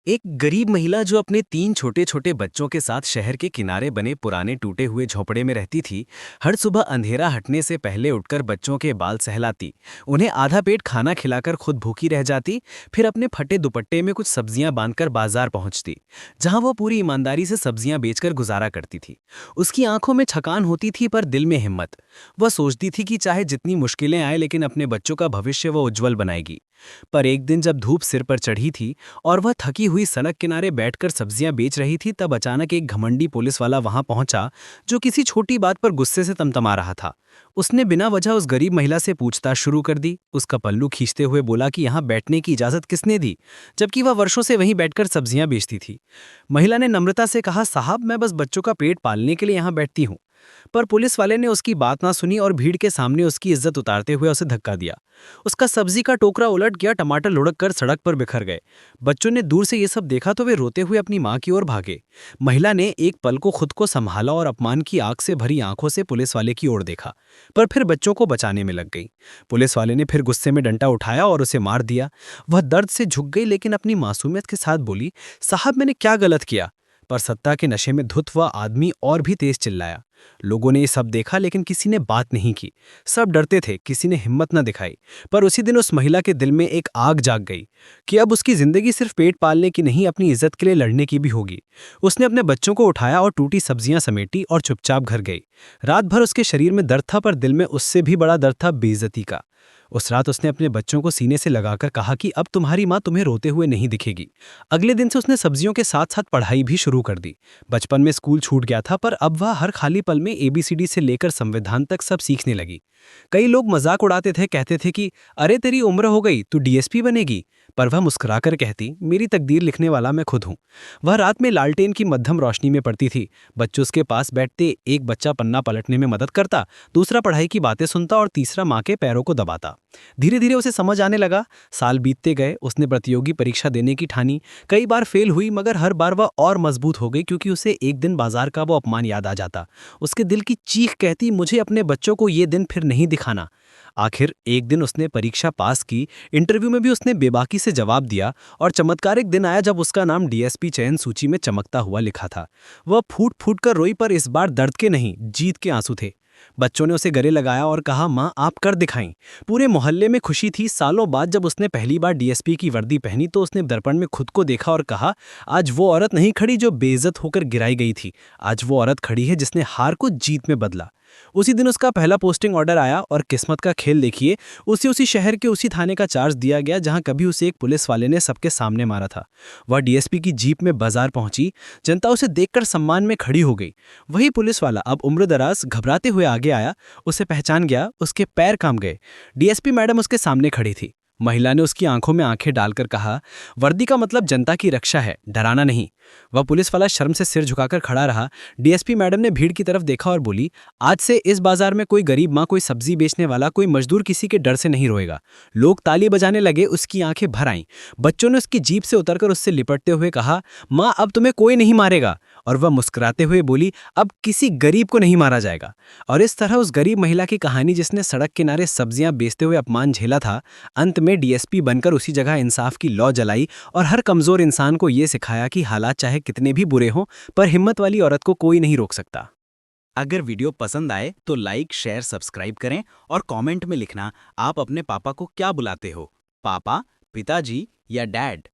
एक गरीब महिला जो अपने 3 छोटे-छोटे बच्चों के साथ शहर के किनारे बने पुराने टूटे हुए झोंपड़े में रहती थी, हर सुबह अंधेरा हटने से पहले उठकर बच्चों के बाल सहलाती, उन्हें आधा पेट खाना खिलाकर खुद भूखी रह जाती, फिर अपने फटे दुपट्टे में कुछ सब्जियां बांधकर बाजार पहुंचती, जहां वो पूरी ईमानदारी से सब्जियां बेचकर गुजारा करती थी। उसकी आंखों में थकान होती थी पर दिल में हिम्मत। वह सोचती थी कि चाहे जितनी मुश्किलें आए लेकिन अपने बच्चों का भविष्य वो उज्जवल बनाएगी। पर एक दिन जब धूप सिर पर चढ़ी थी और वह थकी हुई सड़क किनारे बैठकर सब्जियां बेच रही थी, तब अचानक एक घमंडी पुलिस वाला वहां पहुंचा जो किसी छोटी बात पर गुस्से से तमतमा रहा था। उसने बिना वजह उस गरीब महिला से पूछताछ शुरू कर दी, उसका पल्लू खींचते हुए बोला कि यहाँ बैठने की इजाजत किसने दी, जबकि वह वर्षों से वहीं बैठकर सब्जियां बेचती थी। महिला ने नम्रता से कहा, साहब मैं बस बच्चों का पेट पालने के लिए यहाँ बैठती हूँ। पर पुलिस वाले ने उसकी बात ना सुनी और भीड़ के सामने उसकी इज्जत उतारते हुए उसे धक्का दिया। उसका सब्जी का टोकरा उलट गया, टमाटर लुढ़क कर सड़क पर बिखर गए। बच्चों ने दूर से ये सब देखा तो वे रोते हुए अपनी मां की ओर भागे। महिला ने एक पल को खुद को संभाला और अपमान की आग से भरी आंखों से पुलिस वाले की ओर देखा, पर फिर बच्चों को बचाने में लग गई। पुलिस वाले ने फिर गुस्से में डंडा उठाया और उसे मार दिया। वह दर्द से झुक गई लेकिन अपनी मासूमियत के साथ बोली, साहब मैंने क्या गलत किया? पर सत्ता के नशे में धुत वह आदमी और भी तेज चिल्लाया। लोगों ने ये सब देखा लेकिन किसी ने बात नहीं की। सब डरते थे, किसी ने हिम्मत न दिखाई। पर उसी दिन उस महिला के दिल में एक आग जाग गई कि अब उसकी जिंदगी सिर्फ पेट पालने की नहीं, अपनी इज्जत के लिए लड़ने की भी होगी। उसने अपने बच्चों को उठाया और टूटी सब्जियां समेटी और चुपचाप घर गई। रात भर उसके शरीर में दर्द था पर दिल में उससे भी बड़ा दर्द था बेइज्जती का। उस रात उसने अपने बच्चों को सीने से लगाकर कहा कि अब तुम्हारी माँ तुम्हें रोते हुए नहीं दिखेगी। अगले दिन से उसने सब्जियों के साथ साथ पढ़ाई भी शुरू कर दी। बचपन में स्कूल छूट गया था पर अब वह हर खाली पल में एबीसीडी से लेकर संविधान तक सब सीखने लगी। कई लोग मजाक उड़ाते थे, कहते थे कि अरे तेरी उम्र हो गई, तू डीएसपी बनेगी। पर वह मुस्कुराकर कहती, मेरी तकदीर लिखने वाला मैं खुद हूँ। वह रात में लालटेन की मध्यम रोशनी में पढ़ती थी। बच्चों उसके पास बैठते, एक बच्चा पन्ना पलटने में मदद करता, दूसरा पढ़ाई की बातें सुनता और तीसरा माँ के पैरों को दबाता। धीरे धीरे उसे समझ आने लगा। साल बीतते गए, उसने प्रतियोगी परीक्षा देने की ठानी। कई बार फेल हुई मगर हर बार वह और मजबूत हो गई, क्योंकि उसे एक दिन बाजार का वो अपमान याद आ जाता। उसके दिल की चीख कहती, मुझे अपने बच्चों को ये दिन फिर नहीं दिखाना। आखिर एक दिन उसने परीक्षा पास की। इंटरव्यू में भी उसने बेबाकी से जवाब दिया और चमत्कारिक दिन आया जब उसका नाम डीएसपी चयन सूची में चमकता हुआ लिखा था। वह फूट फूट कर रोई, पर इस बार दर्द के नहीं, जीत के आंसू थे। बच्चों ने उसे गले लगाया और कहा, माँ आप कर दिखाई। पूरे मोहल्ले में खुशी थी। सालों बाद जब उसने पहली बार डीएसपी की वर्दी पहनी तो उसने दर्पण में खुद को देखा और कहा, आज वो औरत नहीं खड़ी जो बेइज्जत होकर गिराई गई थी, आज वो औरत खड़ी है जिसने हार को जीत में बदला। उसी दिन उसका पहला पोस्टिंग ऑर्डर आया और किस्मत का खेल देखिए, उसे उसी शहर के उसी थाने का चार्ज दिया गया जहां कभी उसे एक पुलिस वाले ने सबके सामने मारा था। वह डीएसपी की जीप में बाजार पहुंची। जनता उसे देखकर सम्मान में खड़ी हो गई। वही पुलिस वाला अब उम्रदराज घबराते हुए आगे आया, उसे पहचान गया, उसके पैर कांप गए। डीएसपी मैडम उसके सामने खड़ी थी। महिला ने उसकी आंखों में आंखें डालकर कहा, वर्दी का मतलब जनता की रक्षा है, डराना नहीं। वह पुलिस वाला शर्म से सिर झुकाकर खड़ा रहा। डीएसपी मैडम ने भीड़ की तरफ देखा और बोली, आज से इस बाजार में कोई गरीब माँ, कोई सब्जी बेचने वाला, कोई मजदूर किसी के डर से नहीं रोएगा। लोग ताली बजाने लगे, उसकी आंखें भर आईं। बच्चों ने उसकी जीप से उतरकर उससे लिपटते हुए कहा, माँ अब तुम्हें कोई नहीं मारेगा। और वह मुस्कुराते हुए बोली, अब किसी गरीब को नहीं मारा जाएगा। और इस तरह उस गरीब महिला की कहानी, जिसने सड़क किनारे सब्जियां बेचते हुए अपमान झेला था, अंत में डीएसपी बनकर उसी जगह इंसाफ की लौ जलाई और हर कमजोर इंसान को ये सिखाया कि हालात चाहे कितने भी बुरे हों, पर हिम्मत वाली औरत को कोई नहीं रोक सकता। अगर वीडियो पसंद आए तो लाइक, शेयर, सब्सक्राइब करें और कमेंट में लिखना आप अपने पापा को क्या बुलाते हो, पापा, पिताजी या डैड।